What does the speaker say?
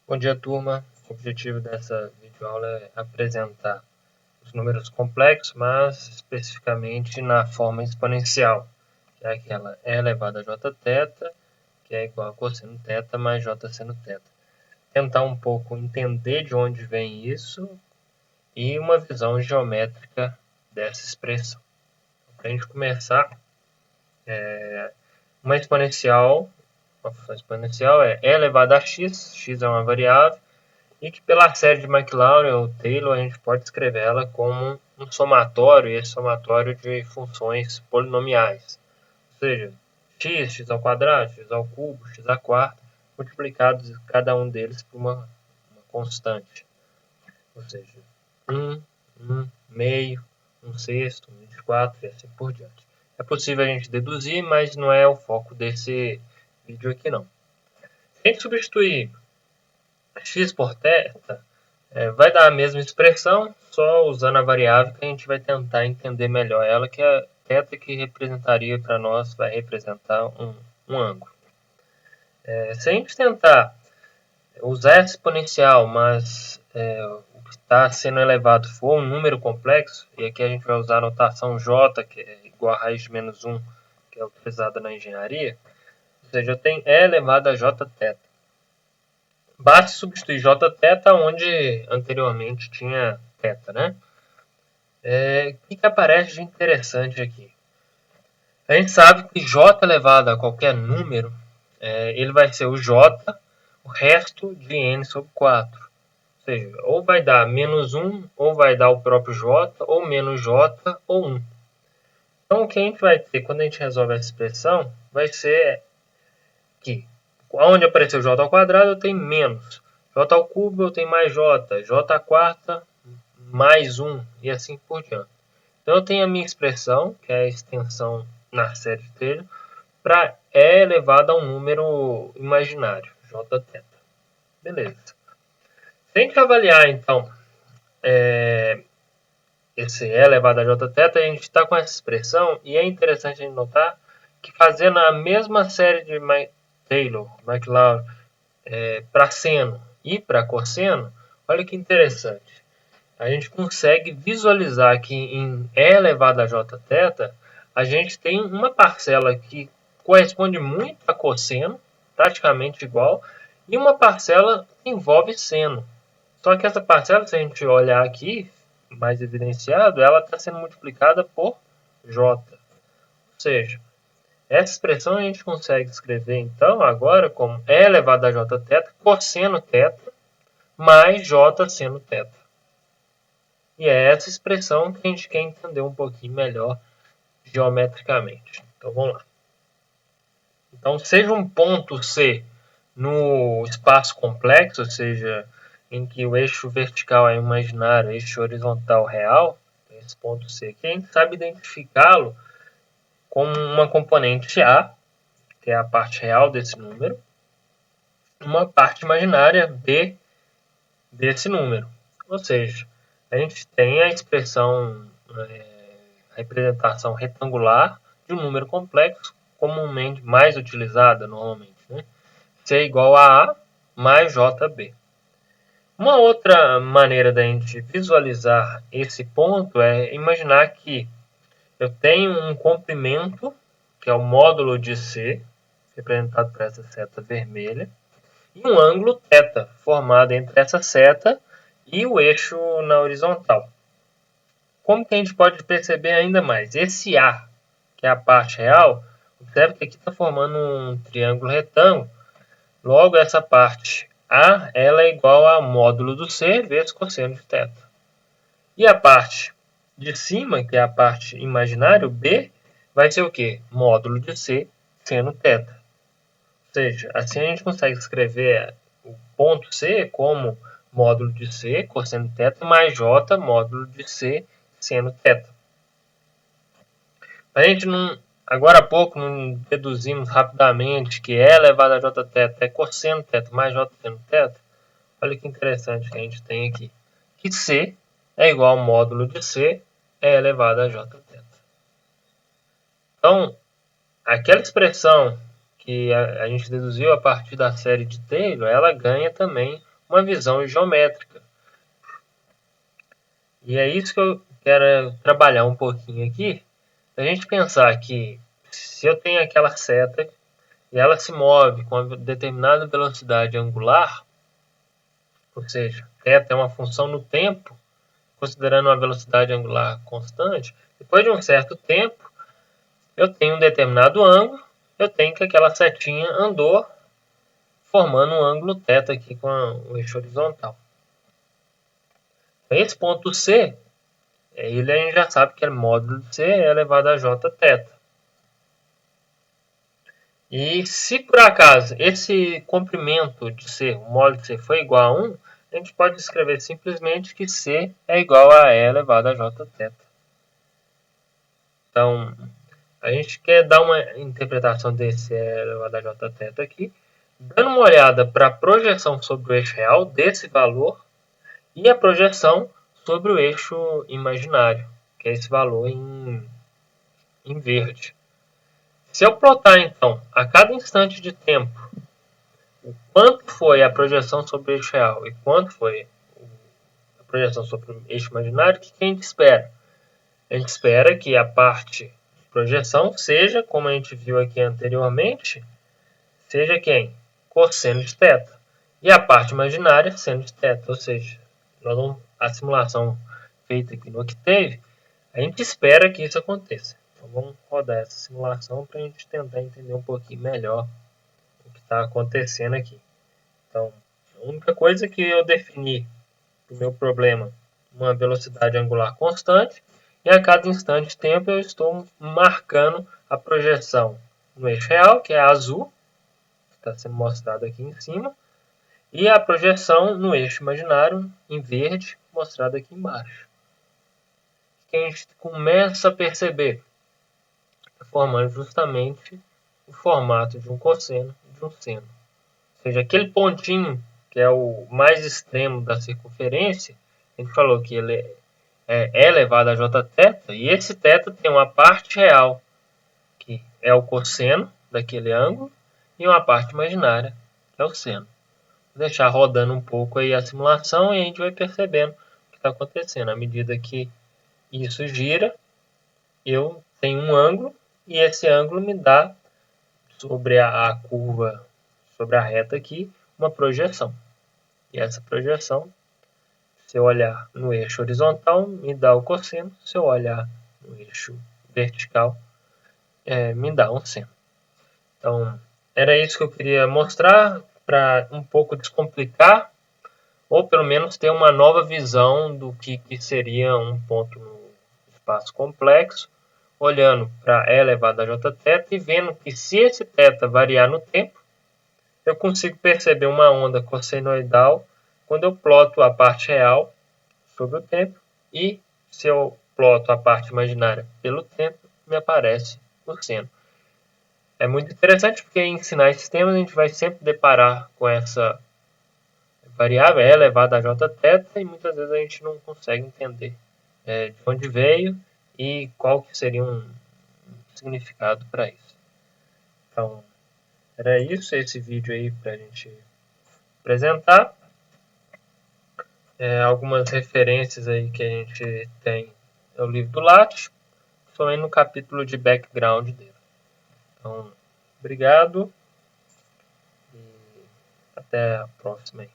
Bom dia, turma. O objetivo dessa videoaula é apresentar os números complexos, mas especificamente na forma exponencial, que é aquela e elevado a j θ, que é igual a cosseno θ mais j seno θ. Tentar um pouco entender de onde vem isso e uma visão geométrica dessa expressão. Para a gente começar, uma função exponencial é e elevado a x, x é uma variável, e que pela série de Maclaurin ou Taylor a gente pode escrever ela como um somatório, e esse somatório de funções polinomiais. Ou seja, x, x ao quadrado, x ao cubo, x à quarta, multiplicados cada um deles por uma constante. Ou seja, 1, 1, meio, 1 sexto, 24 e assim por diante. É possível a gente deduzir, mas não é o foco desse vídeo aqui não. Se a gente substituir x por θ, vai dar a mesma expressão, só usando a variável que a gente vai tentar entender melhor ela, que é a θ que representaria para nós, vai representar um ângulo. Se a gente tentar usar essa exponencial, mas o que está sendo elevado for um número complexo, e aqui a gente vai usar a notação j, que é igual a raiz de menos 1, que é utilizada na engenharia, ou seja, eu tenho e elevado a jθ. Basta substituir jθ onde anteriormente tinha θ, né? O que aparece de interessante aqui? A gente sabe que j elevado a qualquer número, ele vai ser o j, o resto de n sobre 4. Ou seja, ou vai dar menos 1, ou vai dar o próprio j, ou menos j, ou 1. Então, o que a gente vai ter quando a gente resolve essa expressão vai ser que, onde apareceu j ao quadrado, eu tenho menos. J ao cubo, eu tenho mais j. J à quarta, mais 1, e assim por diante. Então, eu tenho a minha expressão, que é a extensão na série de Taylor, para e elevado a um número imaginário, jθ. Beleza. Se a gente avaliar, então, esse e elevado a jθ, a gente está com essa expressão, e é interessante a gente notar que fazendo a mesma série de Taylor, Maclaurin, para seno e para cosseno, olha que interessante. A gente consegue visualizar que em e elevado a jθ, a gente tem uma parcela que corresponde muito a cosseno, praticamente igual, e uma parcela que envolve seno. Só que essa parcela, se a gente olhar aqui, mais evidenciado, ela está sendo multiplicada por j. Ou seja, essa expressão a gente consegue escrever, então, agora como e elevado a jθ cosseno θ mais j seno θ. E é essa expressão que a gente quer entender um pouquinho melhor geometricamente. Então, vamos lá. Então, seja um ponto C no espaço complexo, ou seja, em que o eixo vertical é imaginário, o eixo horizontal real, esse ponto C aqui, a gente sabe identificá-lo como uma componente A, que é a parte real desse número, uma parte imaginária B desse número. Ou seja, a gente tem a expressão, a representação retangular de um número complexo, comumente mais utilizada normalmente, né? C igual a A mais JB. Uma outra maneira da gente visualizar esse ponto é imaginar que eu tenho um comprimento, que é o módulo de C, representado por essa seta vermelha, e um ângulo θ, formado entre essa seta e o eixo na horizontal. Como que a gente pode perceber ainda mais? Esse A, que é a parte real, observe que aqui está formando um triângulo retângulo. Logo, essa parte A ela é igual a módulo do C vezes cosseno de θ. E a parte de cima, que é a parte imaginária, B, vai ser o quê? Módulo de C seno θ. Ou seja, assim a gente consegue escrever o ponto C como módulo de C cosseno θ mais J módulo de C seno θ. A gente não, agora há pouco não deduzimos rapidamente que E elevado a jθ é cosseno θ mais J seno θ. Olha que interessante que a gente tem aqui. Que C é igual ao módulo de C E elevado a jθ. Então, aquela expressão que a gente deduziu a partir da série de Taylor, ela ganha também uma visão geométrica. E é isso que eu quero trabalhar um pouquinho aqui. A gente pensar que se eu tenho aquela seta e ela se move com uma determinada velocidade angular, ou seja, θ é uma função no tempo, considerando uma velocidade angular constante, depois de um certo tempo, eu tenho um determinado ângulo, eu tenho que aquela setinha andou formando um ângulo θ aqui com o eixo horizontal. Esse ponto C, ele a gente já sabe que é módulo de C elevado a jθ. E se por acaso esse comprimento de C, o módulo de C, foi igual a 1, a gente pode escrever simplesmente que C é igual a E elevado a jθ. Então, a gente quer dar uma interpretação desse E elevado a jθ aqui, dando uma olhada para a projeção sobre o eixo real desse valor e a projeção sobre o eixo imaginário, que é esse valor em verde. Se eu plotar, então, a cada instante de tempo, o quanto foi a projeção sobre o eixo real e quanto foi a projeção sobre o eixo imaginário, o que a gente espera? A gente espera que a parte de projeção seja, como a gente viu aqui anteriormente, seja quem? Cosseno de θ. E a parte imaginária, seno de θ. Ou seja, a simulação feita aqui no Octave, a gente espera que isso aconteça. Então vamos rodar essa simulação para a gente tentar entender um pouquinho melhor o que está acontecendo aqui. Então, a única coisa que eu defini para o meu problema, uma velocidade angular constante, e a cada instante de tempo eu estou marcando a projeção no eixo real, que é azul, que está sendo mostrado aqui em cima, e a projeção no eixo imaginário, em verde, mostrado aqui embaixo. Que a gente começa a perceber, formando justamente o formato de um cosseno e de um seno. Ou seja, aquele pontinho que é o mais extremo da circunferência, a gente falou que ele é elevado a jθ, e esse θ tem uma parte real, que é o cosseno daquele ângulo, e uma parte imaginária, que é o seno. Vou deixar rodando um pouco aí a simulação e a gente vai percebendo o que está acontecendo. À medida que isso gira, eu tenho um ângulo, e esse ângulo me dá, sobre a curva, sobre a reta aqui, uma projeção. E essa projeção, se eu olhar no eixo horizontal, me dá o cosseno. Se eu olhar no eixo vertical, me dá um seno. Então, era isso que eu queria mostrar, para um pouco descomplicar, ou pelo menos ter uma nova visão do que seria um ponto no espaço complexo, olhando para E elevado a jθ e vendo que se esse θ variar no tempo, eu consigo perceber uma onda cossenoidal quando eu ploto a parte real sobre o tempo, e se eu ploto a parte imaginária pelo tempo, me aparece o seno. É muito interessante porque em ensinar sistemas a gente vai sempre deparar com essa variável E elevada a jθ e muitas vezes a gente não consegue entender de onde veio e qual que seria um significado para isso. Então, era isso, esse vídeo aí para a gente apresentar. Algumas referências aí que a gente tem é o livro do Lattes, somente no capítulo de background dele. Então, obrigado e até a próxima aí.